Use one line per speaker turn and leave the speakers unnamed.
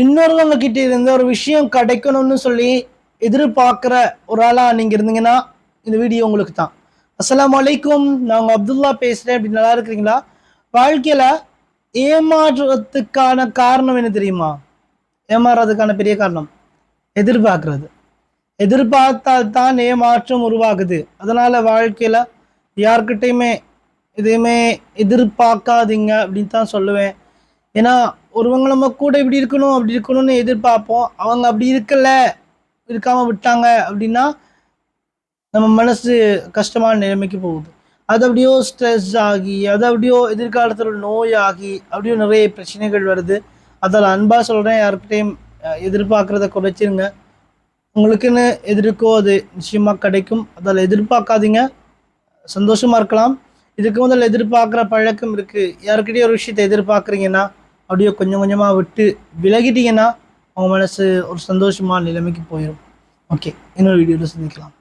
இன்னொருவங்க கிட்ட இருந்து ஒரு விஷயம் கிடைக்கணும்னு சொல்லி எதிர்பார்க்குற ஒரு ஆளா நீங்க இருந்தீங்கன்னா இந்த வீடியோ உங்களுக்கு தான். அஸ்ஸலாமு அலைக்கும், நான் உங்க அப்துல்லா பேசுறேன். அப்படி நல்லா இருக்கிறீங்களா? வாழ்க்கையில ஏமாற்றுறதுக்கான காரணம் என்ன தெரியுமா? ஏமாறுறதுக்கான பெரிய காரணம் எதிர்பார்க்கறது. எதிர்பார்த்தால் தான் ஏமாற்றம் உருவாகுது. அதனால வாழ்க்கையில யார்கிட்டயுமே எதையுமே எதிர்பார்க்காதீங்க அப்படின்னு தான் சொல்லுவேன். ஏன்னா ஒருவங்க நம்ம கூட இப்படி இருக்கணும் அப்படி இருக்கணும்னு எதிர்பார்ப்போம். அவங்க அப்படி இருக்காம விட்டாங்க அப்படின்னா நம்ம மனசு கஷ்டமான நிலைமைக்கு போகுது. அது அப்படியோ ஸ்ட்ரெஸ் ஆகி, அது அப்படியோ எதிர்காலத்தில் நோயாகி, அப்படியோ நிறைய பிரச்சனைகள் வருது. அதில் அன்பா சொல்றேன், யாருக்கிட்டையும் எதிர்பார்க்கறத குறைச்சிருங்க. உங்களுக்குன்னு எதிர்க்கோ அது நிச்சயமா கிடைக்கும். அதில் எதிர்பார்க்காதீங்க, சந்தோஷமா இருக்கலாம். இதுக்கு முதல்ல எதிர்பார்க்குற பழக்கம் இருக்கு. யாருக்கிட்டே ஒரு விஷயத்தை எதிர்பார்க்குறீங்கன்னா அப்படியே கொஞ்சம் கொஞ்சமாக விட்டு விலகிட்டீங்கன்னா உங்கள் மனசு ஒரு சந்தோஷமான நிலைமைக்கு போயிடும். ஓகே, இன்னொரு வீடியோவில் சந்திக்கலாம்.